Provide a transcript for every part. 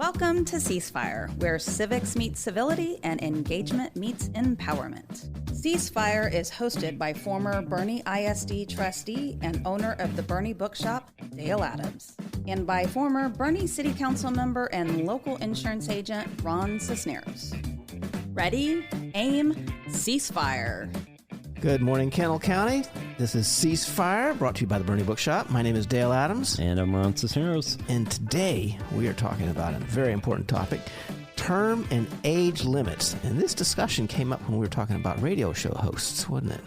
Welcome to Ceasefire, where civics meets civility and engagement meets empowerment. Ceasefire is hosted by former Bernie ISD trustee and owner of the Bernie Bookshop, Dale Adams, and by former Bernie City Council member and local insurance agent, Ron Cisneros. Ready, aim, ceasefire. Good morning, Kendall County. This is Ceasefire, brought to you by the Bernie Bookshop. My name is Dale Adams. And I'm Ron Cisneros. And today we are talking about a very important topic, term and age limits. And this discussion came up when we were talking about radio show hosts, wasn't it?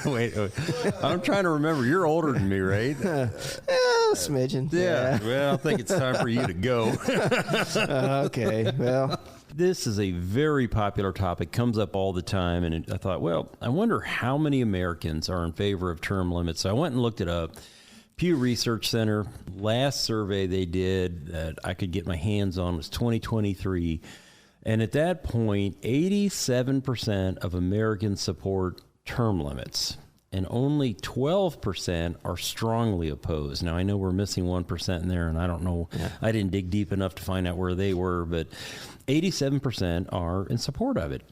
Wait. I'm trying to remember. You're older than me, right? Smidgen. Yeah. Well, I think it's time for you to go. Okay. Well, this is a very popular topic, comes up all the time, and I thought, well, I wonder how many Americans are in favor of term limits. So I went and looked it up. Pew Research Center, last survey they did that I could get my hands on was 2023. And at that point, 87% of Americans support term limits, and only 12% are strongly opposed. Now, I know we're missing 1% in there, and I don't know. Yeah. I didn't dig deep enough to find out where they were, but 87% are in support of it.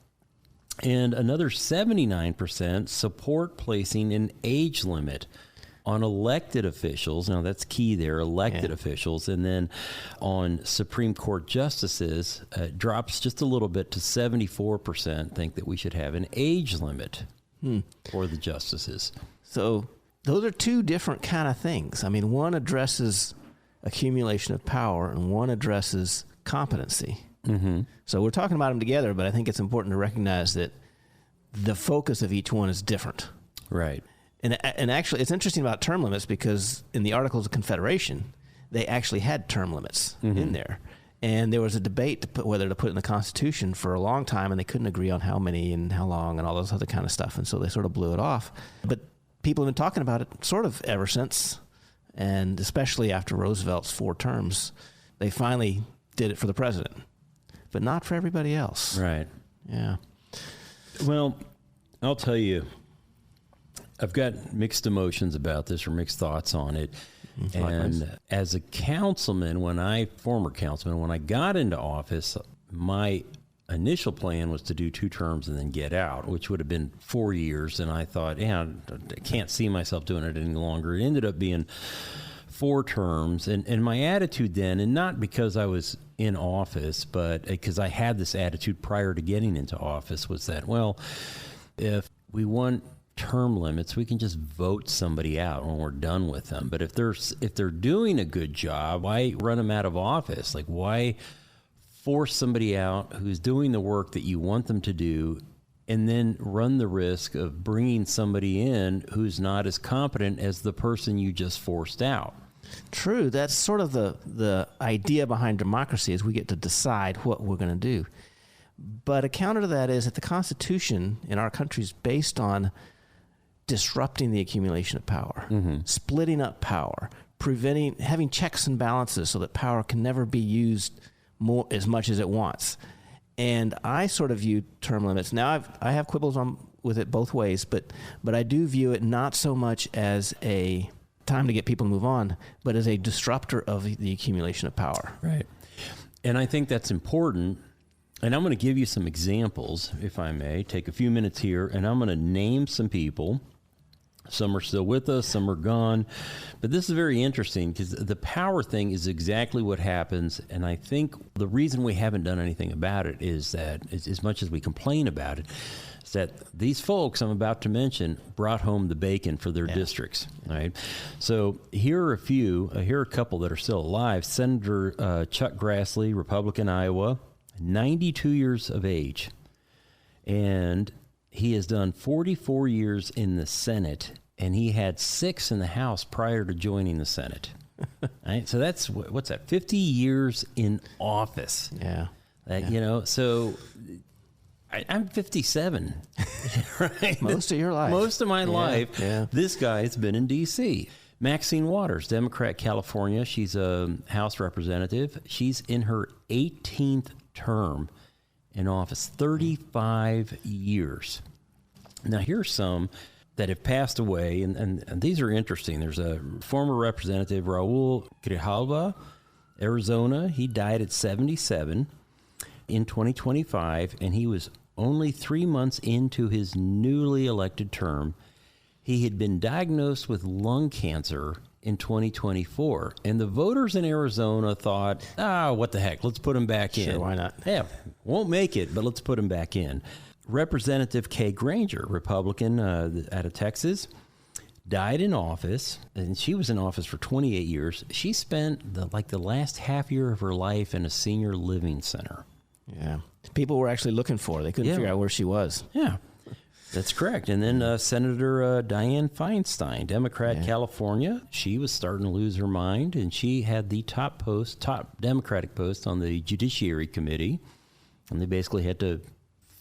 And another 79% support placing an age limit on elected officials. Now, that's key there, elected officials. And then on Supreme Court justices, drops just a little bit to 74% think that we should have an age limit for the justices. So those are two different kind of things. I mean, one addresses accumulation of power and one addresses competency. Mm-hmm. So we're talking about them together, but I think it's important to recognize that the focus of each one is different. Right. And actually, it's interesting about term limits because in the Articles of Confederation, they actually had term limits in there. And there was a debate to put whether to put in the Constitution for a long time, and they couldn't agree on how many and how long and all those other kind of stuff. And so they sort of blew it off. But people have been talking about it sort of ever since, and especially after Roosevelt's 4 terms, they finally did it for the president, but not for everybody else. Right. Yeah. Well, I'll tell you, I've got mixed emotions about this, or mixed thoughts on it. And as a councilman, former councilman, when I got into office, my initial plan was to do 2 terms and then get out, which would have been 4 years. And I thought, I can't see myself doing it any longer. It ended up being 4 terms. And my attitude then, and not because I was in office, but because I had this attitude prior to getting into office, was that, well, if we want term limits, we can just vote somebody out when we're done with them. But if they're doing a good job, why run them out of office? Like, why force somebody out who's doing the work that you want them to do, and then run the risk of bringing somebody in who's not as competent as the person you just forced out? True. That's sort of the idea behind democracy, is we get to decide what we're going to do. But a counter to that is that the Constitution in our country is based on disrupting the accumulation of power, splitting up power, having checks and balances so that power can never be used as much as it wants. And I sort of view term limits. Now, I have quibbles with it both ways, but I do view it not so much as a time to get people to move on, but as a disruptor of the accumulation of power. Right. And I think that's important. And I'm going to give you some examples, if I may. Take a few minutes here, and I'm going to name some people. Some are still with us, some are gone. But this is very interesting because the power thing is exactly what happens. And I think the reason we haven't done anything about it is that, as much as we complain about it, is that these folks I'm about to mention brought home the bacon for their districts. Right. So here are a couple that are still alive. Senator Chuck Grassley, Republican, Iowa, 92 years of age. And he has done 44 years in the Senate, and he had 6 in the House prior to joining the Senate. Right? So that's, what's that, 50 years in office. Yeah. So I'm 57. Right? Most of your life. Most of my life. Yeah. This guy has been in D.C. Maxine Waters, Democrat, California. She's a House representative. She's in her 18th term in office, 35 years. Now, here's some that have passed away, and these are interesting. There's a former representative, Raul Grijalva, Arizona. He died at 77 in 2025, and he was only 3 months into his newly elected term. He had been diagnosed with lung cancer in 2024, and the voters in Arizona thought, what the heck, let's put him back in. Sure, why not? Yeah, won't make it, but let's put him back in. Representative Kay Granger, Republican out of Texas, died in office, and she was in office for 28 years. She spent the last half year of her life in a senior living center. Yeah. People were actually looking for her. They couldn't figure out where she was. Yeah. That's correct. And then Senator Dianne Feinstein, Democrat, California, she was starting to lose her mind, and she had the top Democratic post on the Judiciary Committee, and they basically had to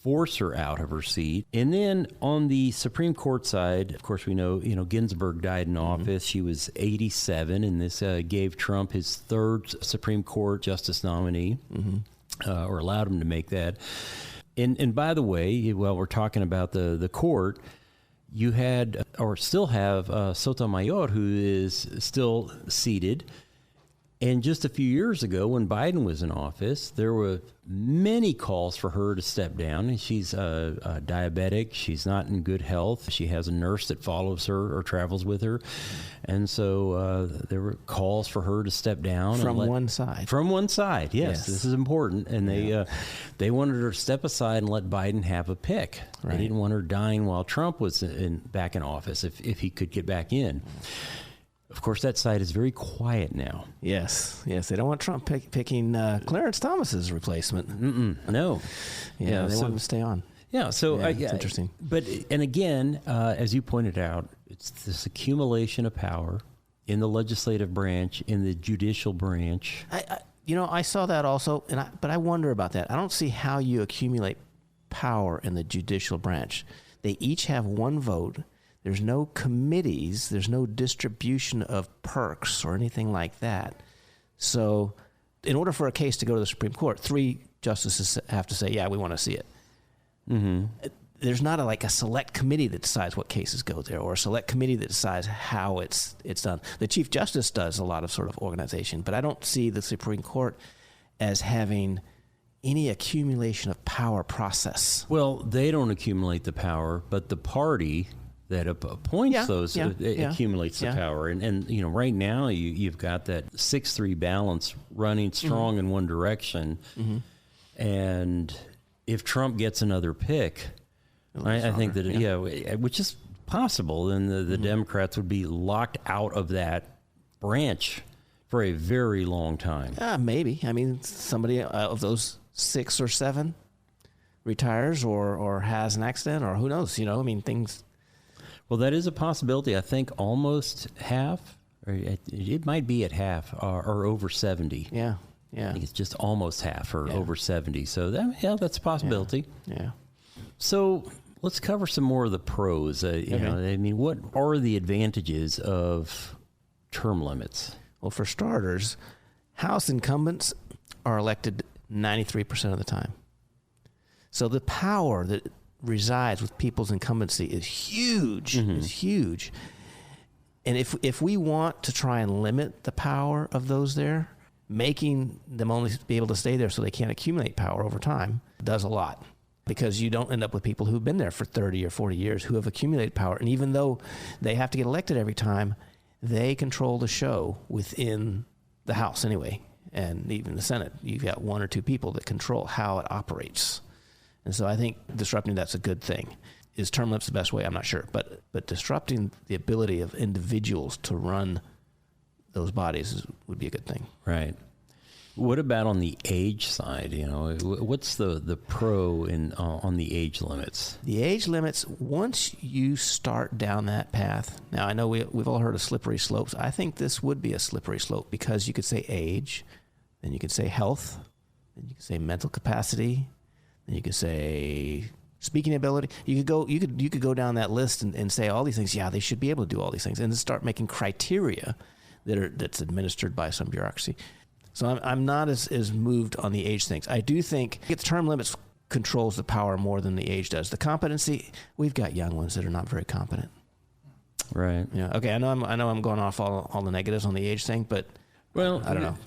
force her out of her seat. And then on the Supreme Court side, of course, we know Ginsburg died in office. She was 87, and this gave Trump his third Supreme Court justice nominee, or allowed him to make that. And by the way, while we're talking about the court, you had or still have Sotomayor, who is still seated. And just a few years ago, when Biden was in office, there were many calls for her to step down. And she's diabetic. She's not in good health. She has a nurse that follows her or travels with her. And so there were calls for her to step down. From one side. From one side, yes. This is important. And they wanted her to step aside and let Biden have a pick. Right. They didn't want her dying while Trump was back in office, if he could get back in. Of course, that side is very quiet now. Yes. They don't want Trump picking Clarence Thomas's replacement. No. They want him to stay on. Yeah, so it's interesting. But and again, as you pointed out, it's this accumulation of power in the legislative branch, in the judicial branch. I saw that also, but I wonder about that. I don't see how you accumulate power in the judicial branch. They each have one vote. There's no committees. There's no distribution of perks or anything like that. So in order for a case to go to the Supreme Court, 3 justices have to say, yeah, we want to see it. Mm-hmm. There's not a select committee that decides what cases go there, or a select committee that decides how it's done. The Chief Justice does a lot of sort of organization, but I don't see the Supreme Court as having any accumulation of power process. Well, they don't accumulate the power, but the party that appoints those accumulates the power. And right now you've got that 6-3 balance running strong in one direction. Mm-hmm. And if Trump gets another pick, I think that, which is possible, then the Democrats would be locked out of that branch for a very long time. Maybe. I mean, somebody of those 6 or 7 retires or has an accident, or who knows, things. Well, that is a possibility. I think almost half, or it might be at half, or over 70. Yeah. I think it's just almost half or over 70. So that's a possibility. Yeah. So let's cover some more of the pros. What are the advantages of term limits? Well, for starters, House incumbents are elected 93% of the time. So the power that resides with people's incumbency is huge. Mm-hmm. It's huge. And if we want to try and limit the power of those there, making them only be able to stay there so they can't accumulate power over time does a lot, because you don't end up with people who've been there for 30 or 40 years who have accumulated power. And even though they have to get elected every time, they control the show within the House anyway. And even the Senate, you've got 1 or 2 people that control how it operates. And so I think disrupting that's a good thing. Is term limits the best way? I'm not sure. But disrupting the ability of individuals to run those bodies would be a good thing. Right. What about on the age side? What's the pro on the age limits? The age limits, once you start down that path, now I know we've all heard of slippery slopes. I think this would be a slippery slope, because you could say age, then you could say health, then you could say mental capacity, then you could say speaking ability. You could go down that list and say all these things. Yeah, they should be able to do all these things, and then start making criteria that's administered by some bureaucracy. So I'm not as moved on the age things. I do think the term limits controls the power more than the age does. The competency, we've got young ones that are not very competent. Right. Yeah. Okay. I know I'm going off all the negatives on the age thing, but well, I don't know.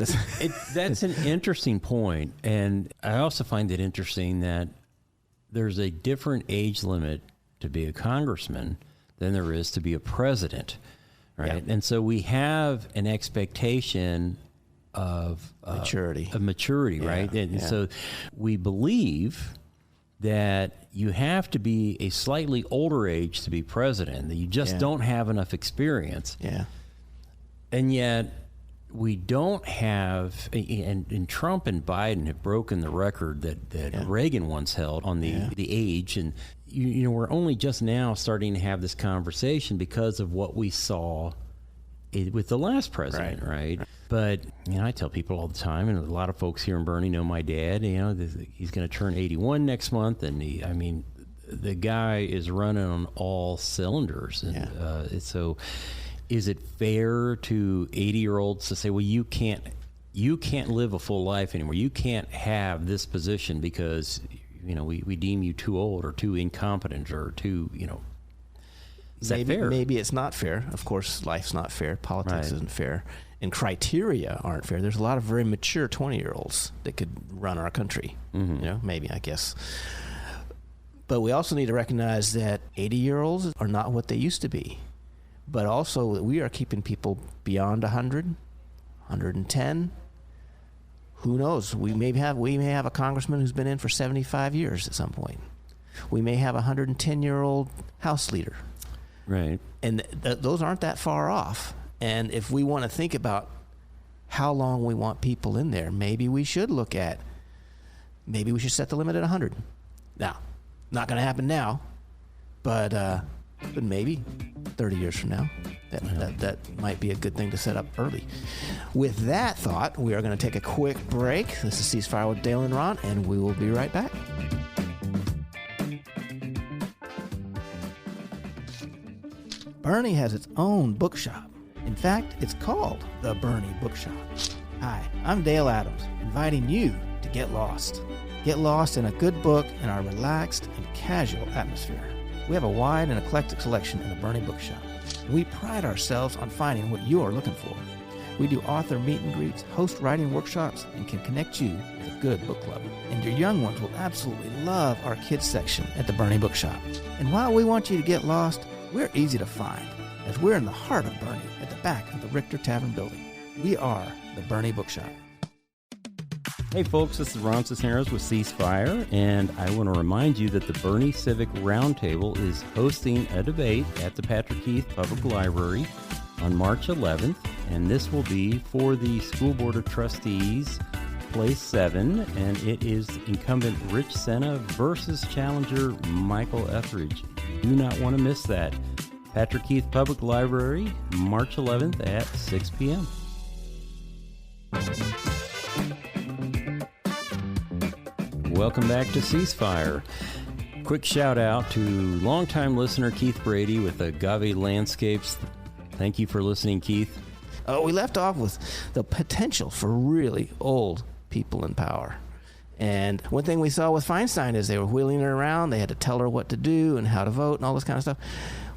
That's an interesting point, and I also find it interesting that there's a different age limit to be a congressman than there is to be a president, right? Yeah. And so we have an expectation of maturity, right? And so we believe that you have to be a slightly older age to be president, that you just don't have enough experience. Yeah. And yet we don't have, and Trump and Biden have broken the record that Reagan once held on the age. And, you know, we're only just now starting to have this conversation because of what we saw with the last president, right? But, you know, I tell people all the time, and a lot of folks here in Bernie know my dad, you know, he's going to turn 81 next month. And the guy is running on all cylinders. And so is it fair to 80-year-olds to say, well, you can't live a full life anymore. You can't have this position because, you know, we deem you too old or too incompetent or too, you know. Is that fair? Maybe it's not fair. Of course, life's not fair. Politics isn't fair. And criteria aren't fair. There's a lot of very mature 20-year-olds that could run our country. Mm-hmm. You know, maybe, I guess. But we also need to recognize that 80-year-olds are not what they used to be. But also that we are keeping people beyond 100, 110. Who knows? We may have a congressman who's been in for 75 years at some point. We may have a 110-year-old House leader. Right. And those aren't that far off. And if we want to think about how long we want people in there, maybe we should set the limit at 100. Now, not going to happen now, but maybe 30 years from now, that might be a good thing to set up early. With that thought, we are going to take a quick break. This is Ceasefire with Dale and Ron, and we will be right back. Bernie has its own bookshop. In fact, it's called the Bernie Bookshop. Hi, I'm Dale Adams, inviting you to get lost. Get lost in a good book in our relaxed and casual atmosphere. We have a wide and eclectic selection in the Bernie Bookshop. We pride ourselves on finding what you're looking for. We do author meet and greets, host writing workshops, and can connect you with a good book club. And your young ones will absolutely love our kids section at the Bernie Bookshop. And while we want you to get lost, we're easy to find, as we're in the heart of Bernie, at the back of the Richter Tavern building. We are the Bernie Bookshop. Hey folks, this is Ron Cisneros with Ceasefire, and I want to remind you that the Bernie Civic Roundtable is hosting a debate at the Patrick Heath Public Library on March 11th, and this will be for the School Board of Trustees, Place 7, and it is incumbent Rich Senna versus challenger Michael Etheridge. Do not want to miss that. Patrick Heath Public Library, March 11th at 6 p.m. Welcome back to Ceasefire. Quick shout out to longtime listener Keith Brady with Agave Landscapes. Thank you for listening, Keith. We left off with the potential for really old people in power. And one thing we saw with Feinstein is they were wheeling her around. They had to tell her what to do and how to vote and all this kind of stuff.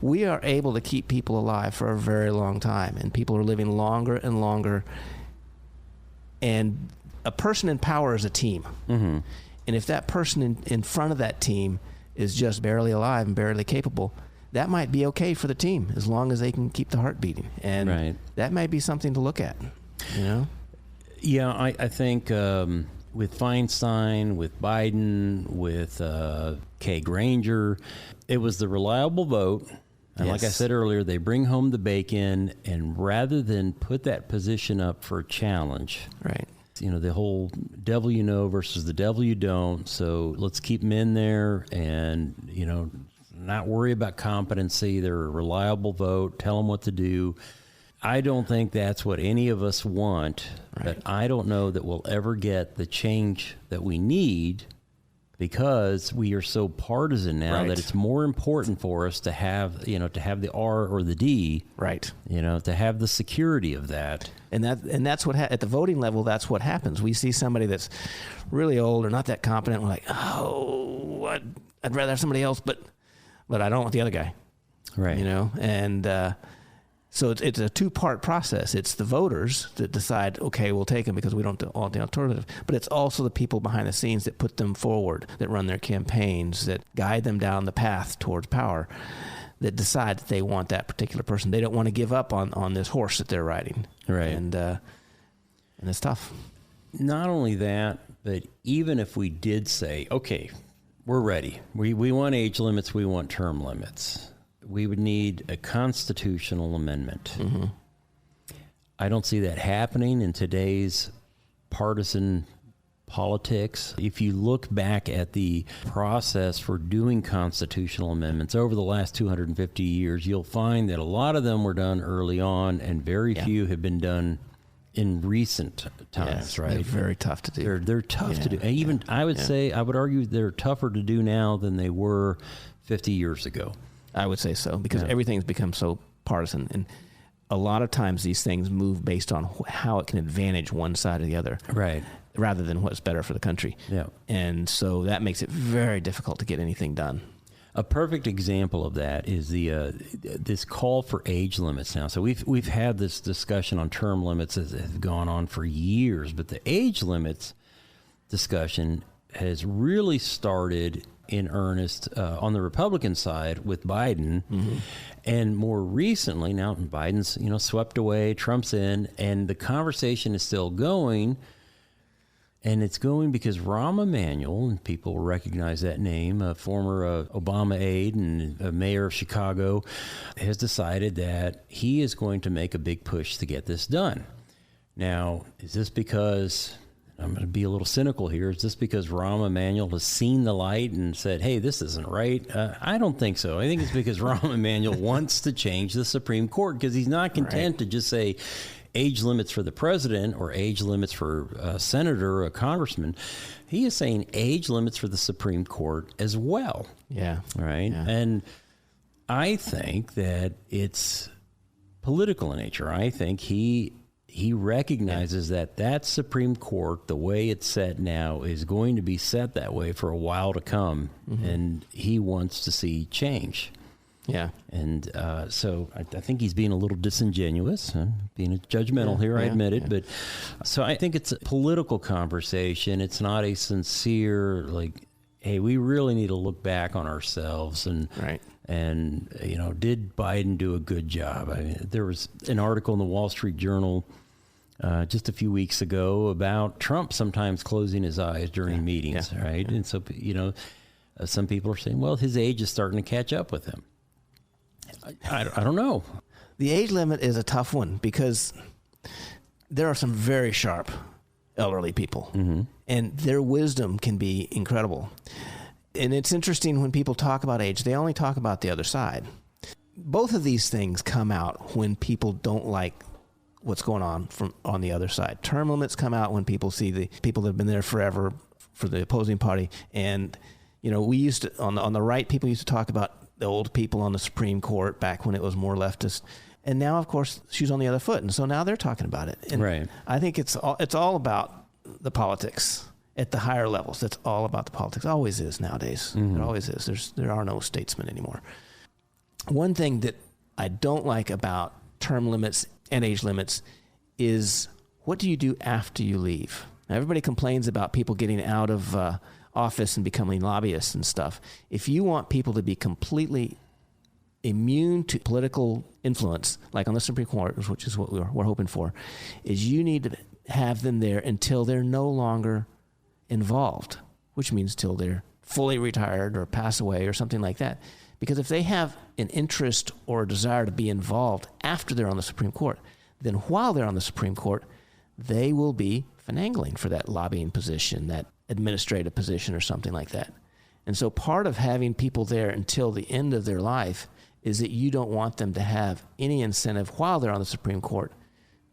We are able to keep people alive for a very long time, and people are living longer and longer. And a person in power is a team. Mm-hmm. And if that person in front of that team is just barely alive and barely capable, that might be okay for the team as long as they can keep the heart beating. And that might be something to look at, you know? Yeah, I think with Feinstein, with Biden, with Kay Granger, it was the reliable vote. And like I said earlier, they bring home the bacon, and rather than put that position up for a challenge, you know, the whole devil you know versus the devil you don't. So let's keep them in there and, you know, not worry about competency. They're a reliable vote. Tell them what to do. I don't think that's what any of us want, but I don't know that we'll ever get the change that we need because we are so partisan now that it's more important for us to have, you know, to have the R or the D, you know, to have the security of that. And that's what at the voting level, that's what happens. We see somebody that's really old or not that competent. We're like, oh, I'd rather have somebody else, but I don't want the other guy. Right. And so it's a two-part process. It's the voters that decide, okay, we'll take them because we don't want the alternative. But it's also the people behind the scenes that put them forward, that run their campaigns, that guide them down the path towards power, that decide that they want that particular person. They don't want to give up on this horse that they're riding. Right. And it's tough. Not only that, but even if we did say, okay, we're ready. We want age limits. We want term limits. We would need a constitutional amendment. Mm-hmm. I don't see that happening in today's partisan politics. If you look back at the process for doing constitutional amendments over the last 250 years, you'll find that a lot of them were done early on and very few have been done in recent times, right? They're very tough to do. They're tough to do. And even, I would argue they're tougher to do now than they were 50 years ago. I would say so, because everything's become so partisan. And a lot of times these things move based on how it can advantage one side or the other. Right. Rather than what's better for the country. Yeah. And so that makes it very difficult to get anything done. A perfect example of that is this call for age limits now. So we've had this discussion on term limits that have gone on for years, but the age limits discussion has really started in earnest on the Republican side with Biden. Mm-hmm. And more recently, now Biden's swept away, Trump's in, and the conversation is still going. And it's going because Rahm Emanuel, and people recognize that name, a former Obama aide and a mayor of Chicago, has decided that he is going to make a big push to get this done. Now, is this because, I'm going to be a little cynical here, is this because Rahm Emanuel has seen the light and said, hey, this isn't right? I don't think so. I think it's because Rahm Emanuel wants to change the Supreme Court because he's not content to just say, age limits for the president or age limits for a senator or a congressman. He is saying age limits for the Supreme Court as well. Yeah. Right. Yeah. And I think that it's political in nature. I think he recognizes that Supreme Court, the way it's set now, is going to be set that way for a while to come. Mm-hmm. And he wants to see change. Yeah. And so I think he's being a little disingenuous, being judgmental here, I admit it. But so I think it's a political conversation. It's not a sincere, like, hey, we really need to look back on ourselves. And, did Biden do a good job? I mean, there was an article in the Wall Street Journal just a few weeks ago about Trump sometimes closing his eyes during meetings, right? Yeah. And so, some people are saying, well, his age is starting to catch up with him. I don't know. The age limit is a tough one because there are some very sharp elderly people, mm-hmm. and their wisdom can be incredible. And it's interesting when people talk about age, they only talk about the other side. Both of these things come out when people don't like what's going on the other side. Term limits come out when people see the people that have been there forever for the opposing party. And, we used to, on the right, people used to talk about the old people on the Supreme Court back when it was more leftist. And now, of course, she's on the other foot. And so now they're talking about it. And I think it's all about the politics at the higher levels. It's all about the politics. It always is nowadays. Mm-hmm. It always is. There are no statesmen anymore. One thing that I don't like about term limits and age limits is, what do you do after you leave? Now, everybody complains about people getting out of office and becoming lobbyists and stuff. If you want people to be completely immune to political influence, like on the Supreme Court, which is what we're hoping for, is you need to have them there until they're no longer involved, which means till they're fully retired or pass away or something like that. Because if they have an interest or a desire to be involved after they're on the Supreme Court, then while they're on the Supreme Court, they will be finagling for that lobbying position, that administrative position or something like that. And so part of having people there until the end of their life is that you don't want them to have any incentive while they're on the Supreme Court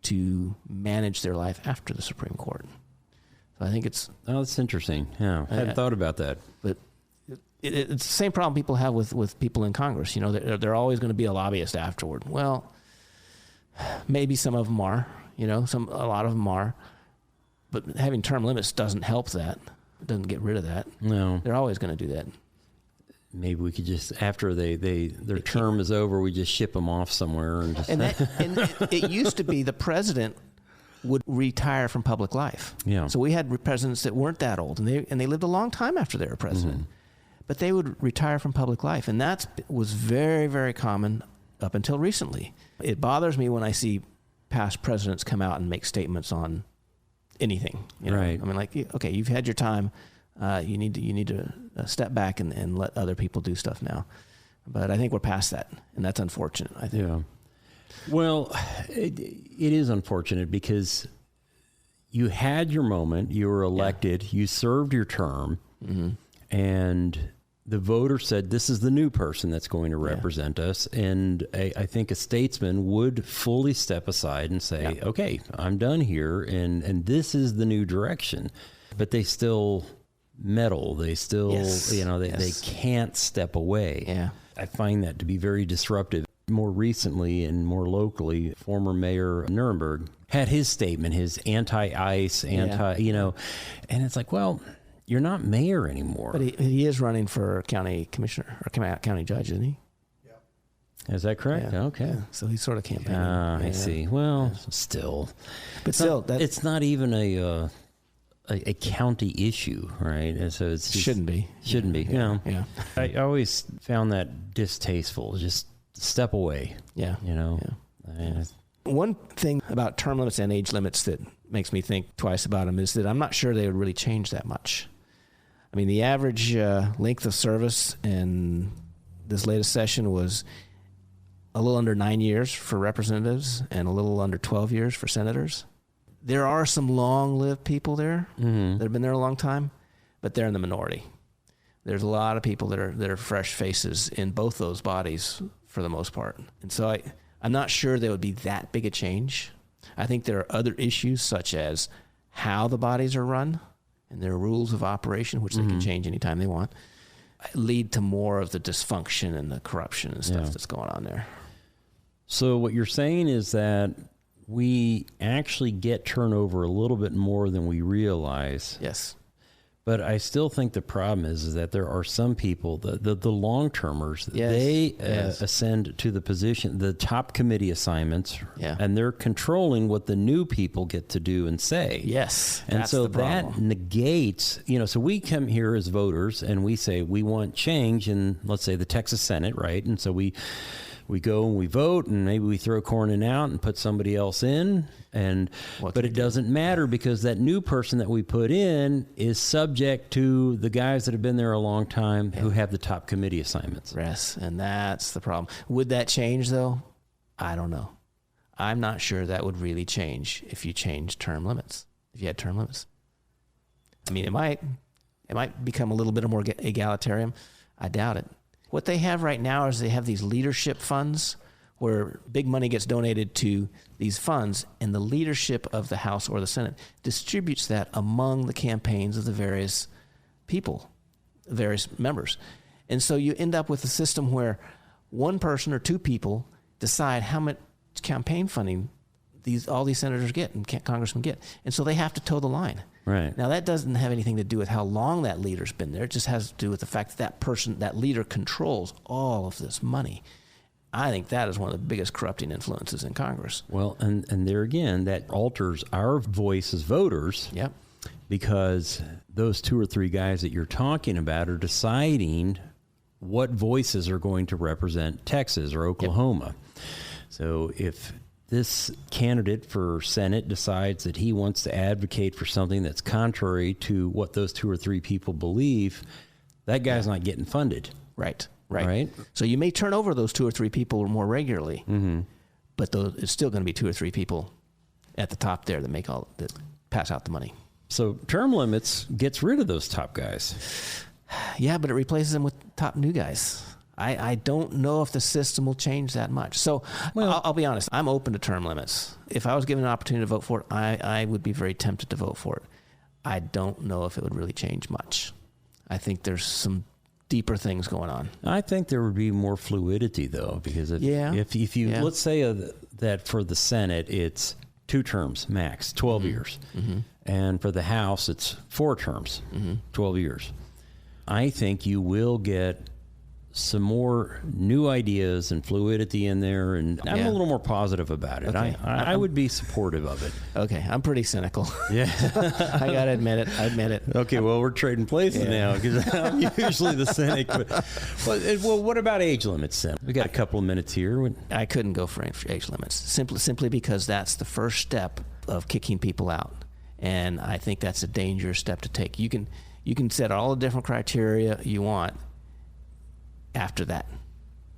to manage their life after the Supreme Court. So I think it's... Oh, that's interesting. Yeah, I hadn't thought about that. But it's the same problem people have with people in Congress. They're always going to be a lobbyist afterward. Well, maybe some of them are, a lot of them are. But having term limits doesn't help that. It doesn't get rid of that. No. They're always going to do that. maybe we could just, after their term is over, we just ship them off somewhere and just. And it used to be the president would retire from public life. Yeah. So we had presidents that weren't that old, and they lived a long time after they were president. Mm-hmm. But they would retire from public life, and that was very, very common up until recently. It bothers me when I see past presidents come out and make statements on anything. You know? Right. I mean, like, okay, you've had your time. You need to step back and let other people do stuff now. But I think we're past that, and that's unfortunate, I think. Yeah. Well, it is unfortunate because you had your moment, you were elected, you served your term, mm-hmm. and the voter said, this is the new person that's going to represent us. And I think a statesman would fully step aside and say, okay, I'm done here, and this is the new direction. But they still meddle. They still, they can't step away. Yeah. I find that to be very disruptive. More recently and more locally, former Mayor Nirenberg had his statement, his anti-ICE, and it's like, well, you're not mayor anymore. But he is running for county commissioner or county judge, isn't he? Yeah. Is that correct? Yeah. Okay. Yeah. So he's sort of campaigning. I see. Well, still. But it's not even a county issue, right? And so it's just, shouldn't be. Shouldn't be. Yeah. Yeah. I always found that distasteful. Just step away. Yeah. Yeah. One thing about term limits and age limits that makes me think twice about them is that I'm not sure they would really change that much. I mean, the average length of service in this latest session was a little under 9 years for representatives and a little under 12 years for senators. There are some long-lived people there that have been there a long time, but they're in the minority. There's a lot of people that are fresh faces in both those bodies for the most part. And so I'm not sure there would be that big a change. I think there are other issues such as how the bodies are run and their rules of operation, which they can change anytime they want, lead to more of the dysfunction and the corruption and stuff that's going on there. So what you're saying is that we actually get turnover a little bit more than we realize. Yes. But I still think the problem is that there are some people, the long-termers, they ascend to the position, the top committee assignments, and they're controlling what the new people get to do and say. Yes, and so that negates, so we come here as voters and we say we want change in, let's say, the Texas Senate, right? And so we go and we vote, and maybe we throw Cornyn out and put somebody else in, but it doesn't matter because that new person that we put in is subject to the guys that have been there a long time who have the top committee assignments. Yes, and that's the problem. Would that change, though? I don't know. I'm not sure that would really change if you change term limits, if you had term limits. I mean, it might become a little bit more egalitarian. I doubt it. What they have right now is they have these leadership funds where big money gets donated to these funds, and the leadership of the House or the Senate distributes that among the campaigns of the various people, various members. And so you end up with a system where one person or two people decide how much campaign funding all these senators get and congressmen get. And so they have to toe the line. Right. Now, that doesn't have anything to do with how long that leader's been there. It just has to do with the fact that leader controls all of this money. I think that is one of the biggest corrupting influences in Congress. Well, and there again, that alters our voice as voters. Yep. Because those two or three guys that you're talking about are deciding what voices are going to represent Texas or Oklahoma. Yep. So if this candidate for Senate decides that he wants to advocate for something that's contrary to what those two or three people believe, that guy's not getting funded. Right. So you may turn over those two or three people more regularly, but it's still going to be two or three people at the top there that pass out the money. So term limits gets rid of those top guys. Yeah, but it replaces them with top new guys. I don't know if the system will change that much. So I'll be honest. I'm open to term limits. If I was given an opportunity to vote for it, I would be very tempted to vote for it. I don't know if it would really change much. I think there's some deeper things going on. I think there would be more fluidity, though, because if you let's say that for the Senate, it's 2 terms max, 12 years. Mm-hmm. And for the House, it's 4 terms, 12 years. I think you will get some more new ideas and fluid at the end there, and I'm a little more positive about it. Okay. I would be supportive of it. Okay, I'm pretty cynical. Yeah. I got to admit it. I admit it. Okay, well, we're trading places now, because I'm usually the cynic. But, well, what about age limits, Sam? We got a couple of minutes here. I couldn't go for age limits, simply because that's the first step of kicking people out. And I think that's a dangerous step to take. You can set all the different criteria you want after that.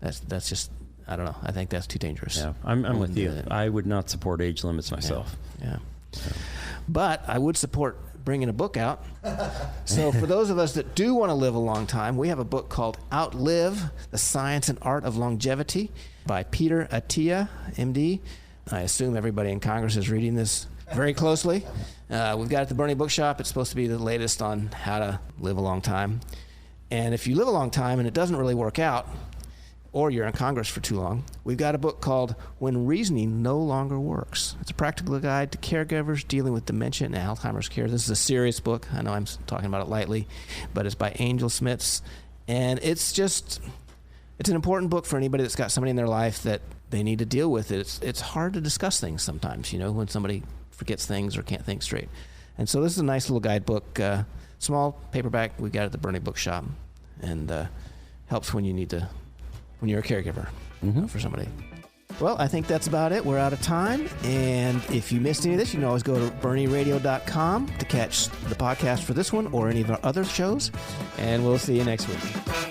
That's just, I don't know. I think that's too dangerous. Yeah, I'm with you. I would not support age limits myself. Yeah. But I would support bringing a book out. So for those of us that do want to live a long time, we have a book called Outlive: The Science and Art of Longevity by Peter Attia, MD. I assume everybody in Congress is reading this very closely. We've got it at the Bernie Bookshop. It's supposed to be the latest on how to live a long time. And if you live a long time and it doesn't really work out, or you're in Congress for too long, we've got a book called When Reasoning No Longer Works. It's a practical guide to caregivers dealing with dementia and Alzheimer's care. This is a serious book. I know I'm talking about it lightly, but it's by Angel Smits. And it's an important book for anybody that's got somebody in their life that they need to deal with. It's hard to discuss things sometimes, when somebody forgets things or can't think straight. And so this is a nice little guidebook, small paperback we got at the Bernie Bookshop, and helps when you're a caregiver for somebody. Well, I think that's about it. We're out of time. And if you missed any of this, you can always go to bernieradio.com to catch the podcast for this one or any of our other shows. And we'll see you next week.